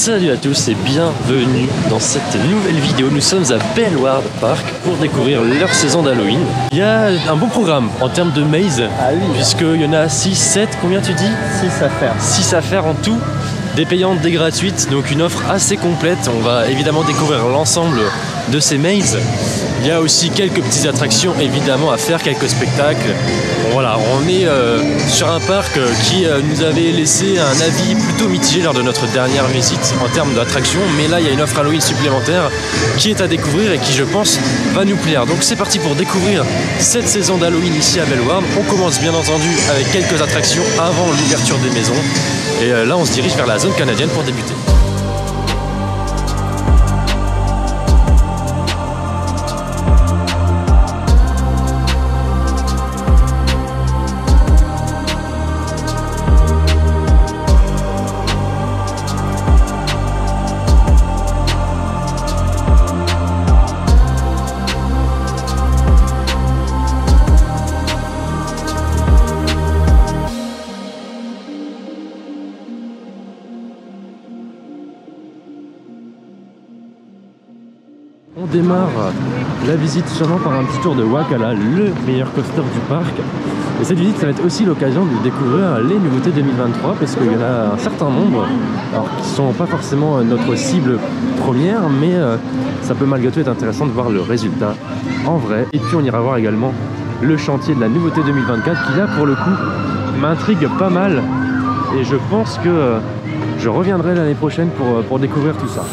Salut à tous et bienvenue dans cette nouvelle vidéo. Nous sommes à Bellward Park pour découvrir leur saison d'Halloween. Il y a un bon programme en termes de maze, puisqu'il y en a 6, 7, combien tu dis? 6 à faire. 6 à faire en tout, des payantes, des gratuites, donc une offre assez complète. On va évidemment découvrir l'ensemble de ces mazes. Il y a aussi quelques petites attractions évidemment à faire, quelques spectacles. Bon, voilà, on est sur un parc qui nous avait laissé un avis plutôt mitigé lors de notre dernière visite en termes d'attractions, mais là il y a une offre Halloween supplémentaire qui est à découvrir et qui je pense va nous plaire. Donc c'est parti pour découvrir cette saison d'Halloween ici à Bellward. On commence bien entendu avec quelques attractions avant l'ouverture des maisons et là on se dirige vers la zone canadienne pour débuter. On démarre la visite sûrement par un petit tour de Wakala, le meilleur coaster du parc. Et cette visite, ça va être aussi l'occasion de découvrir les nouveautés 2023 parce qu'il y en a un certain nombre, alors qui ne sont pas forcément notre cible première, mais ça peut malgré tout être intéressant de voir le résultat en vrai. Et puis on ira voir également le chantier de la nouveauté 2024 qui là pour le coup m'intrigue pas mal et je pense que je reviendrai l'année prochaine pour découvrir tout ça.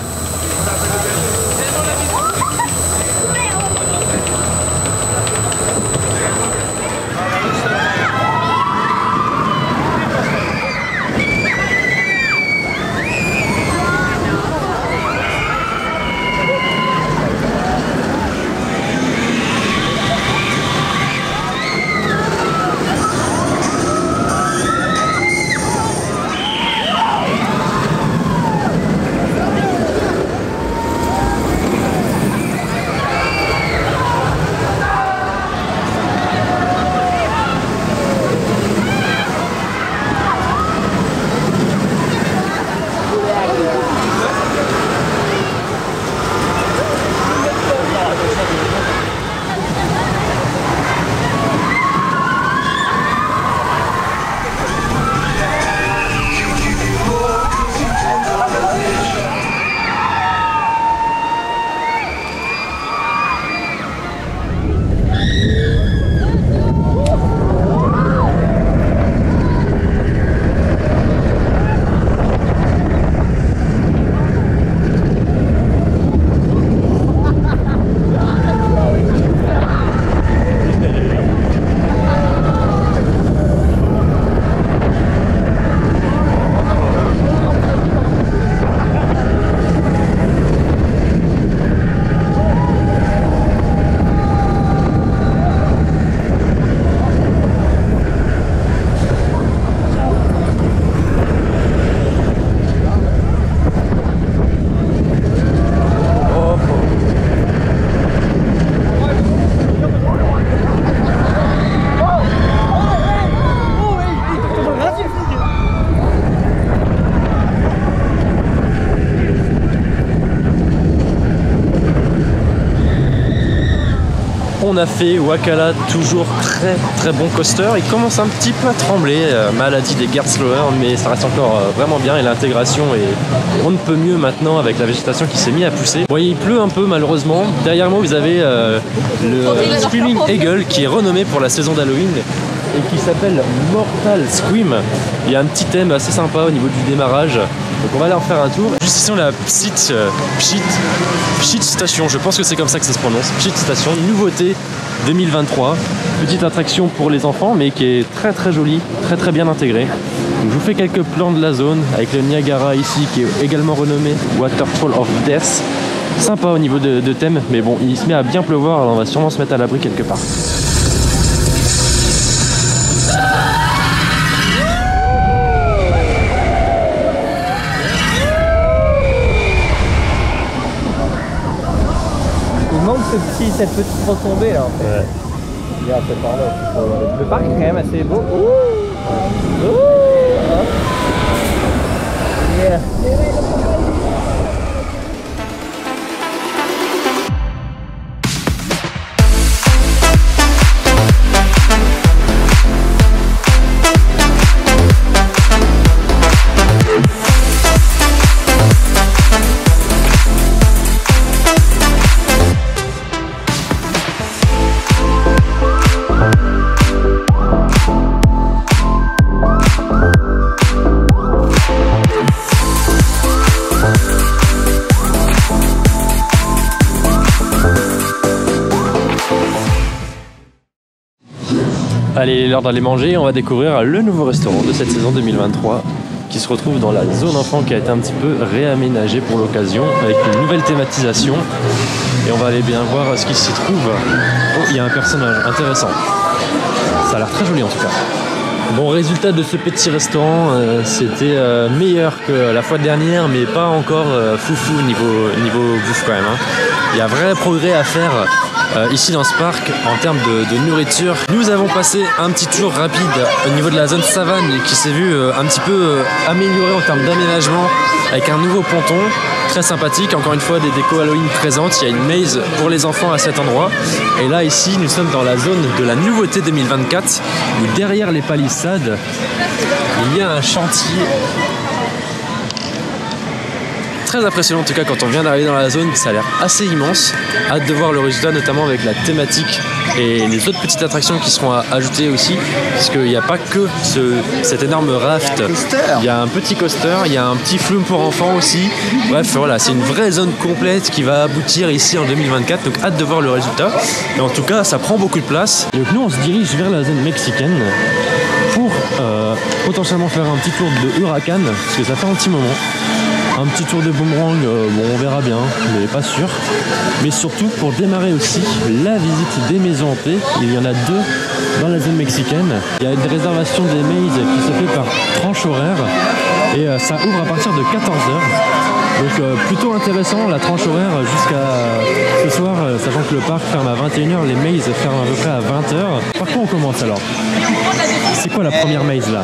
On a fait Wakala, toujours très bon coaster. Il commence un petit peu à trembler, maladie des Gerslauer, mais ça reste encore vraiment bien et l'intégration est on ne peut mieux maintenant avec la végétation qui s'est mise à pousser. Bon, il pleut un peu malheureusement. Derrière moi vous avez le Screaming Eagle qui est renommé pour la saison d'Halloween et qui s'appelle Mortal Scream. Il y a un petit thème assez sympa au niveau du démarrage. Donc on va aller en faire un tour. Juste ici on a la Pchit Station, je pense que c'est comme ça que ça se prononce. Pchit Station, nouveauté 2023. Petite attraction pour les enfants mais qui est très jolie, très bien intégrée. Donc je vous fais quelques plans de la zone avec le Niagara ici qui est également renommé Waterfall of Death. Sympa au niveau de thème, mais bon il se met à bien pleuvoir alors on va sûrement se mettre à l'abri quelque part. Cette petite retombée là en fait. Ouais. Regarde, c'est par là. Le parc est quand même assez beau. Yeah. Allez, il est l'heure d'aller manger. On va découvrir le nouveau restaurant de cette saison 2023 qui se retrouve dans la zone enfant qui a été un petit peu réaménagée pour l'occasion avec une nouvelle thématisation. Et on va aller bien voir ce qui s'y trouve. Oh, il y a un personnage intéressant. Ça a l'air très joli en tout cas. Bon, résultat de ce petit restaurant, c'était meilleur que la fois dernière, mais pas encore foufou niveau bouffe quand même. Hein. Il y a vrai progrès à faire ici dans ce parc en termes de nourriture. Nous avons passé un petit tour rapide au niveau de la zone savane qui s'est vu un petit peu améliorée en termes d'aménagement avec un nouveau ponton. Très sympathique, encore une fois des décos Halloween présentes, il y a une maze pour les enfants à cet endroit. Et là ici nous sommes dans la zone de la nouveauté 2024 où derrière les palissades il y a un chantier. Très impressionnant en tout cas quand on vient d'arriver dans la zone, ça a l'air assez immense. Hâte de voir le résultat notamment avec la thématique et les autres petites attractions qui seront ajoutées aussi, parce qu'il n'y a pas que cet énorme raft, il y a un petit coaster, il y a un petit flume pour enfants aussi. Bref voilà, c'est une vraie zone complète qui va aboutir ici en 2024, donc hâte de voir le résultat. Et en tout cas ça prend beaucoup de place. Donc nous on se dirige vers la zone mexicaine pour potentiellement faire un petit tour de Huracan, parce que ça fait un petit moment. Un petit tour de boomerang, bon on verra bien, mais pas sûr. Mais surtout pour démarrer aussi la visite des maisons hantées. Il y en a 2 dans la zone mexicaine. Il y a une réservation des mazes qui se fait par tranche horaire et ça ouvre à partir de 14h. Donc plutôt intéressant la tranche horaire jusqu'à ce soir, sachant que le parc ferme à 21h, les mazes ferment à peu près à 20h. Par quoi on commence alors? C'est quoi la première maze là?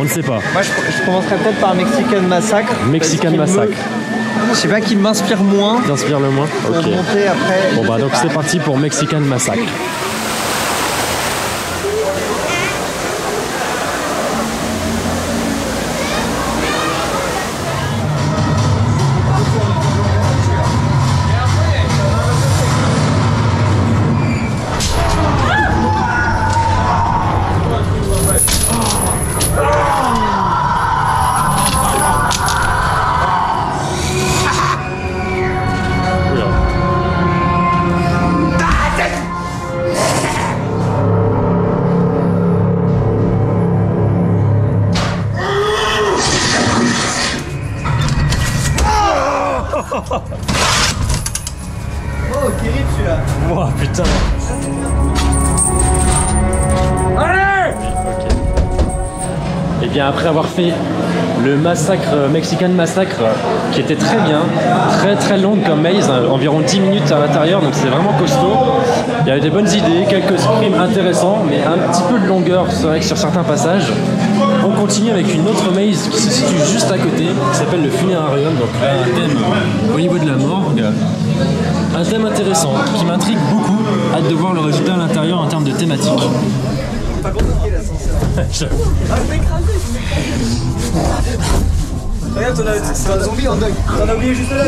On ne sait pas. Moi je commencerais peut-être par Mexican Massacre. Mexican Massacre. Je sais pas qui m'inspire moins. T'inspire le moins? Ok. Après, bon bah donc c'est parti pour Mexican Massacre. Oh, terrible celui-là. Oh putain. Allez. Ok. Et bien après avoir fait le massacre, Mexican Massacre, qui était très bien, très longue comme maze, environ 10 minutes à l'intérieur, donc c'est vraiment costaud. Il y avait des bonnes idées, quelques scrims intéressants, mais un petit peu de longueur, c'est vrai que sur certains passages. On continue avec une autre maze qui se situe juste à côté, qui s'appelle le Funérarium, donc là un thème au niveau de la morgue. Un thème intéressant, qui m'intrigue beaucoup. Hâte de voir le résultat à l'intérieur en termes de thématique. Pas compliqué l'ascenseur. Ah, je t'ai écrasé. Regarde, t'en as un zombie en deuil. T'en as oublié juste là.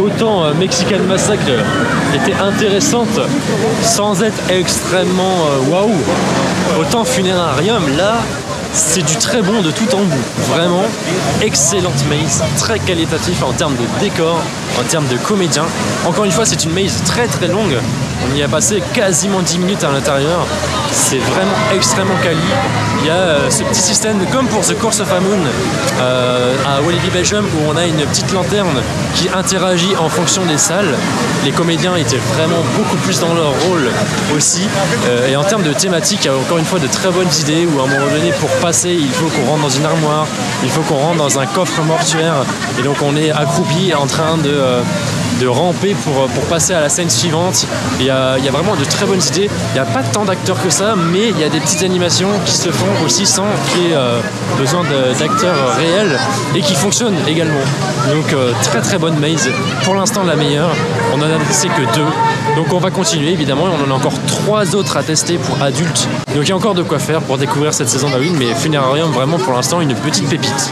Autant Mexican Massacre était intéressante sans être extrêmement waouh, autant Funérarium là C'est du très bon de tout en bout. Vraiment, excellente maze, très qualitatif en termes de décor, en termes de comédiens. Encore une fois, c'est une maze très très longue. On y a passé quasiment 10 minutes à l'intérieur. C'est vraiment extrêmement quali. Il y a ce petit système, comme pour The Course of a Moon à Walibi Belgium, où on a une petite lanterne qui interagit en fonction des salles. Les comédiens étaient vraiment beaucoup plus dans leur rôle aussi. Et en termes de thématique, il y a encore une fois de très bonnes idées où à un moment donné, pour passer, il faut qu'on rentre dans une armoire, il faut qu'on rentre dans un coffre mortuaire. Et donc on est accroupi en train de ramper pour passer à la scène suivante. Il y a vraiment de très bonnes idées. Il n'y a pas tant d'acteurs que ça, mais il y a des petites animations qui se font aussi sans qu'il y ait besoin d'acteurs réels et qui fonctionnent également. Donc très très bonne maze. Pour l'instant la meilleure. On en a testé que 2. Donc on va continuer évidemment et on en a encore 3 autres à tester pour adultes. Donc il y a encore de quoi faire pour découvrir cette saison d'Halloween, mais Funérarium vraiment pour l'instant une petite pépite.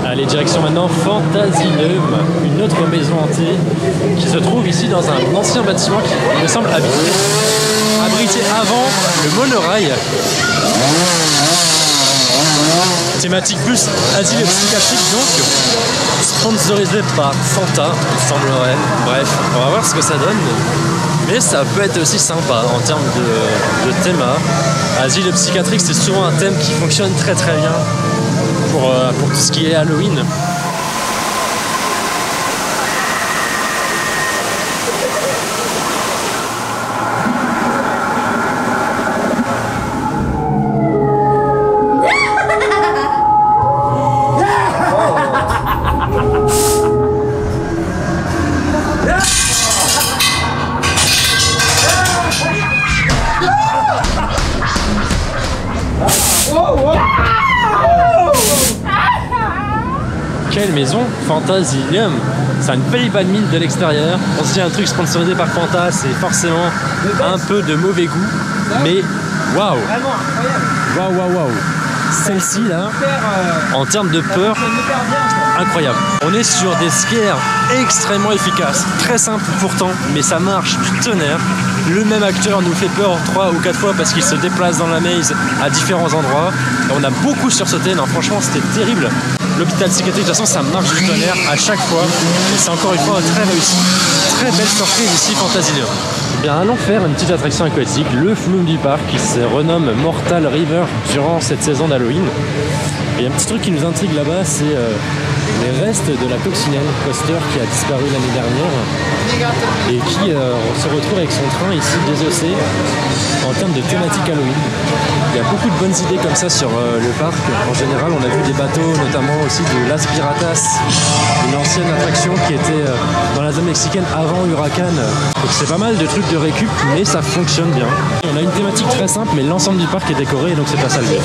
Allez, direction maintenant Fantasyleum, une autre maison hantée qui se trouve ici dans un ancien bâtiment qui il me semble abrité avant le monorail. Thématique plus asile psychiatrique donc, sponsorisé par Fanta, il semblerait. Bref, on va voir ce que ça donne. Mais ça peut être aussi sympa en termes de thème. Asile psychiatrique, c'est souvent un thème qui fonctionne très très bien pour tout ce qui est Halloween. Quelle maison, Fantasyleum. Ça ne paye pas de mine de l'extérieur. On se dit un truc sponsorisé par Fanta, c'est forcément un peu de mauvais goût. Mais waouh! Waouh! Celle-ci là, en termes de peur, incroyable. On est sur des scares extrêmement efficaces, très simples pourtant, mais ça marche du tonnerre. Le même acteur nous fait peur 3 ou 4 fois parce qu'il se déplace dans la maze à différents endroits. Et on a beaucoup sursauté, non franchement c'était terrible. L'hôpital psychiatrique, de toute façon, ça marche du tonnerre à chaque fois. Et c'est encore une fois très réussi. Très belle surprise ici, Fantasyleum. Eh bien, allons faire une petite attraction aquatique, le flume du parc, qui se renomme Mortal River durant cette saison d'Halloween. Et un petit truc qui nous intrigue là-bas, c'est les restes de la coccinelle coaster qui a disparu l'année dernière et qui se retrouve avec son train ici désossé en termes de thématique Halloween. Il y a beaucoup de bonnes idées comme ça sur le parc. En général, on a vu des bateaux, notamment aussi de Las Piratas, une ancienne attraction qui était dans la zone mexicaine avant Huracan. Donc c'est pas mal de trucs de récup, mais ça fonctionne bien. On a une thématique très simple, mais l'ensemble du parc est décoré, donc c'est pas ça le but.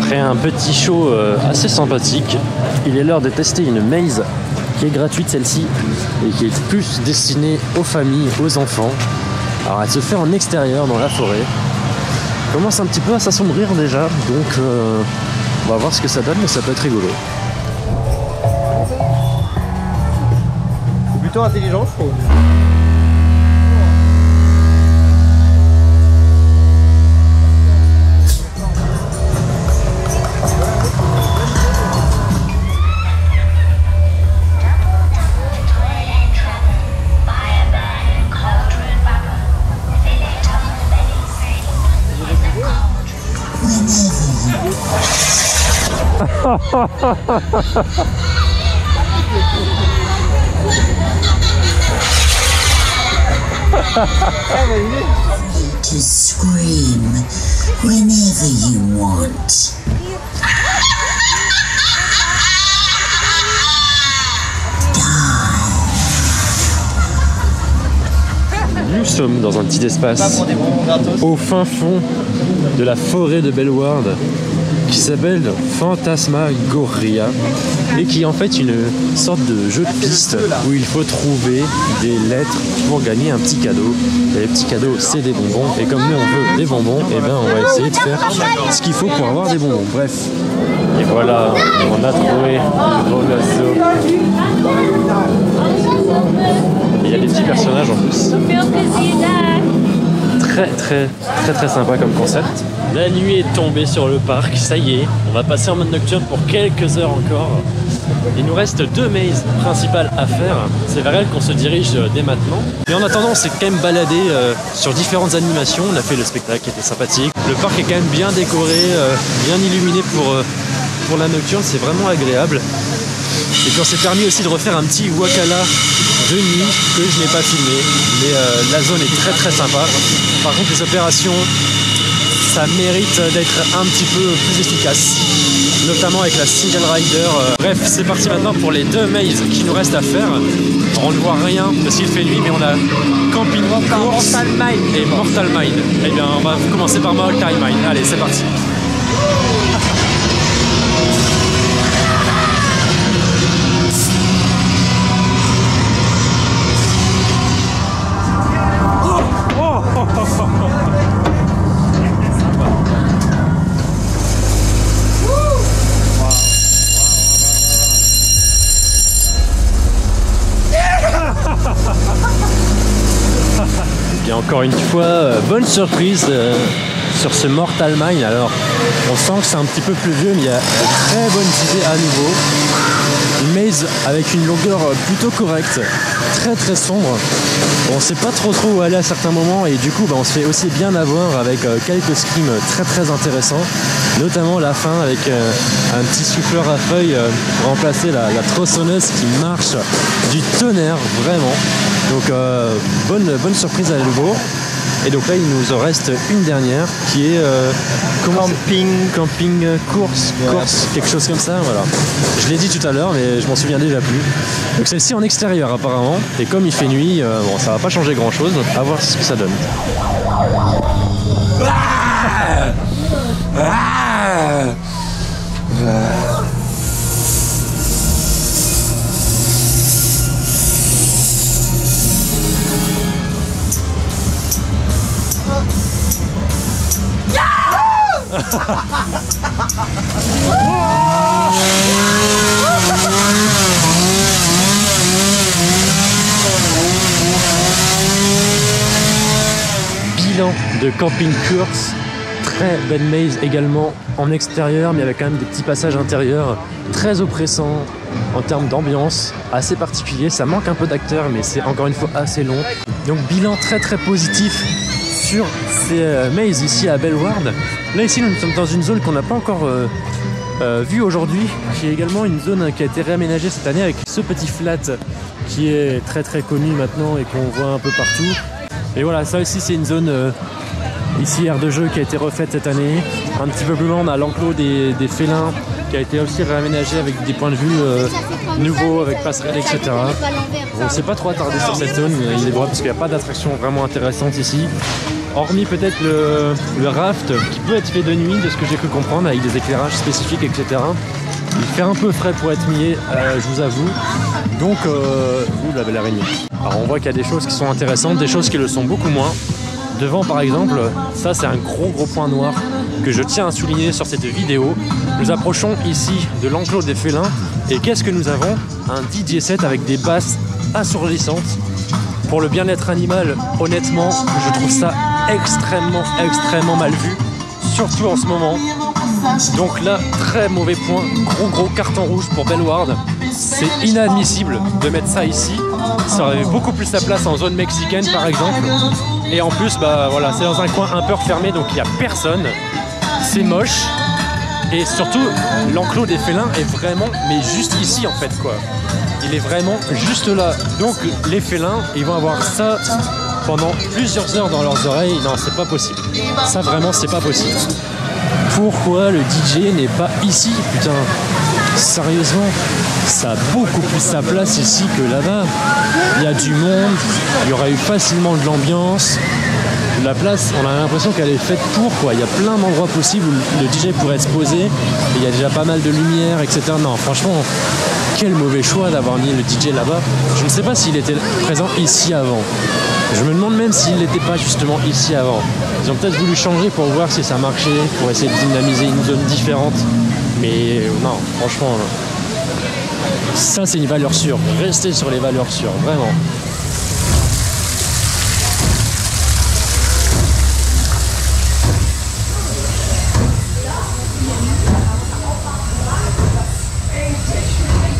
Après un petit show assez sympathique, il est l'heure de tester une maze qui est gratuite celle-ci et qui est plus destinée aux familles, aux enfants. Alors elle se fait en extérieur dans la forêt. Elle commence un petit peu à s'assombrir déjà, donc On va voir ce que ça donne, mais ça peut être rigolo. C'est plutôt intelligent, je trouve. To scream whenever you want. Nous sommes dans un petit espace au fin fond de la forêt de Bellward qui s'appelle Phantasmagoria et qui est en fait une sorte de jeu de piste où il faut trouver des lettres pour gagner un petit cadeau. Et les petits cadeaux, c'est des bonbons, et comme nous on veut des bonbons, et bien on va essayer de faire ce qu'il faut pour avoir des bonbons. Bref. Et voilà, on a trouvé le beau lasso. Et il y a des petits personnages en plus. Très sympa comme concept. La nuit est tombée sur le parc, ça y est, on va passer en mode nocturne pour quelques heures encore. Il nous reste 2 mazes principales à faire, c'est vers elles qu'on se dirige dès maintenant. Mais en attendant, on s'est quand même baladé sur différentes animations, on a fait le spectacle qui était sympathique. Le parc est quand même bien décoré, bien illuminé pour la nocturne, c'est vraiment agréable. Et puis on s'est permis aussi de refaire un petit wakala de nuit que je n'ai pas filmé, mais la zone est très sympa. Par contre les opérations, ça mérite d'être un petit peu plus efficace, notamment avec la single rider. Bref, c'est parti maintenant pour les 2 mazes qui nous restent à faire. On ne voit rien parce qu'il fait nuit, mais on a Camping Course et Mortal Mine. Eh bien on va commencer par Mortal Mine, allez c'est parti. Et encore une fois, bonne surprise sur ce Mortal Mine. Alors, on sent que c'est un petit peu plus vieux, mais il y a de très bonnes idées à nouveau. Une maze avec une longueur plutôt correcte, très sombre. On ne sait pas trop où aller à certains moments et du coup on se fait aussi bien avoir avec quelques scrims très intéressants, notamment la fin avec un petit souffleur à feuilles pour remplacer la tronçonneuse qui marche du tonnerre vraiment. Donc bonne surprise à nouveau. Et donc là il nous en reste une dernière qui est camping course, quelque chose comme ça, voilà. Je l'ai dit tout à l'heure mais je m'en souviens déjà plus. Donc celle-ci en extérieur apparemment, et comme il fait nuit, bon ça va pas changer grand chose, à voir ce que ça donne. Bilan de Camping Course, très belle maze également en extérieur, mais avec quand même des petits passages intérieurs très oppressants en termes d'ambiance, assez particulier. Ça manque un peu d'acteurs, mais c'est encore une fois assez long. Donc bilan très positif sur ces mazes ici à Bellward. Là ici nous sommes dans une zone qu'on n'a pas encore vue aujourd'hui, qui est également une zone qui a été réaménagée cette année avec ce petit flat qui est très connu maintenant et qu'on voit un peu partout. Et voilà, ça aussi c'est une zone ici aire de jeu qui a été refaite cette année. Un petit peu plus loin on a l'enclos des félins qui a été aussi réaménagé avec des points de vue nouveaux, avec passerelles, etc. On ne s'est pas trop attardé sur cette zone, il est vrai, parce qu'il n'y a pas d'attraction vraiment intéressante ici. Hormis peut-être le raft qui peut être fait de nuit, de ce que j'ai cru comprendre, avec des éclairages spécifiques, etc. Il fait un peu frais pour être millet, je vous avoue. Donc, la belle araignée. Alors on voit qu'il y a des choses qui sont intéressantes, des choses qui le sont beaucoup moins. Devant par exemple, ça c'est un gros point noir que je tiens à souligner sur cette vidéo. Nous approchons ici de l'enclos des félins et qu'est-ce que nous avons? Un DJ set avec des basses assourdissantes. Pour le bien-être animal, honnêtement, je trouve ça extrêmement mal vu, surtout en ce moment. Donc là, très mauvais point, gros carton rouge pour Bellward. C'est inadmissible de mettre ça ici. Ça aurait beaucoup plus sa place en zone mexicaine par exemple. Et en plus, bah voilà, c'est dans un coin un peu refermé, donc il n'y a personne. C'est moche. Et surtout, l'enclos des félins est vraiment, mais juste ici en fait quoi. Il est vraiment juste là. Donc les félins, ils vont avoir ça pendant plusieurs heures dans leurs oreilles. Non, c'est pas possible. Ça vraiment, c'est pas possible. Pourquoi le DJ n'est pas ici? Putain, sérieusement, ça a beaucoup plus sa place ici que là-bas. Il y a du monde, il y aurait eu facilement de l'ambiance. La place, on a l'impression qu'elle est faite pour quoi. Il y a plein d'endroits possibles où le DJ pourrait se poser. Et il y a déjà pas mal de lumière, etc. Non, franchement, quel mauvais choix d'avoir mis le DJ là-bas. Je ne sais pas s'il était présent ici avant. Je me demande même s'il n'était pas justement ici avant. Ils ont peut-être voulu changer pour voir si ça marchait, pour essayer de dynamiser une zone différente. Mais non, franchement, ça c'est une valeur sûre. Restez sur les valeurs sûres, vraiment.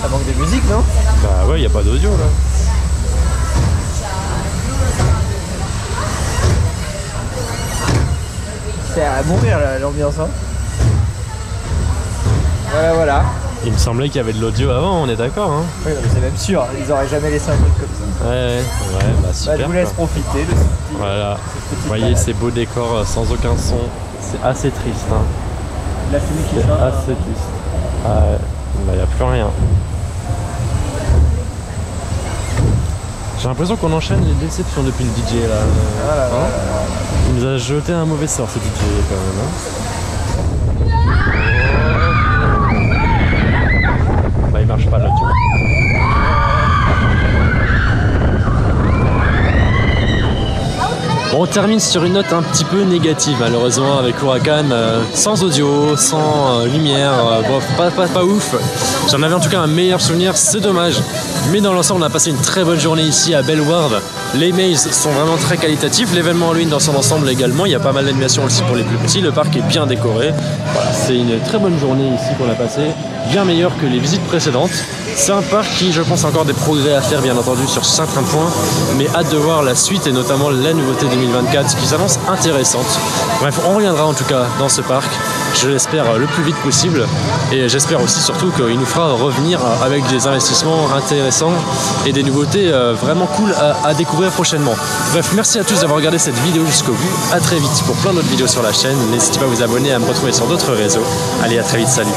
Ça manque de musique, non? Bah ouais, il n'y a pas d'audio là. C'est à mourir l'ambiance, hein. Voilà. Il me semblait qu'il y avait de l'audio avant, on est d'accord hein. Oui, mais c'est même sûr, ils auraient jamais laissé un truc comme ça. Ouais, bah super. Bah, je vous laisse profiter de ce petit, voilà, vous voyez ces beaux décors sans aucun son. C'est assez triste hein. La fumée qui C'est sort, assez triste. Ah ouais, bah y a plus rien. J'ai l'impression qu'on enchaîne les déceptions depuis le DJ là. Hein, il nous a jeté un mauvais sort ce DJ quand même. Hein. Bah il marche pas là tu vois. Bon, on termine sur une note un petit peu négative malheureusement avec Huracan, sans audio, sans lumière, bof, pas ouf. J'en avais en tout cas un meilleur souvenir, c'est dommage. Mais dans l'ensemble, on a passé une très bonne journée ici à Bellward. Les mazes sont vraiment très qualitatifs, l'événement Halloween dans son ensemble également. Il y a pas mal d'animations aussi pour les plus petits, le parc est bien décoré. Voilà, c'est une très bonne journée ici qu'on a passée, bien meilleure que les visites précédentes. C'est un parc qui, je pense, a encore des progrès à faire, bien entendu, sur certains points, mais hâte de voir la suite et notamment la nouveauté 2024 qui s'annonce intéressante. Bref, on reviendra en tout cas dans ce parc, je l'espère le plus vite possible, et j'espère aussi surtout qu'il nous fera revenir avec des investissements intéressants et des nouveautés vraiment cool à découvrir prochainement. Bref, merci à tous d'avoir regardé cette vidéo jusqu'au bout, à très vite pour plein d'autres vidéos sur la chaîne, n'hésitez pas à vous abonner et à me retrouver sur d'autres réseaux. Allez, à très vite, salut!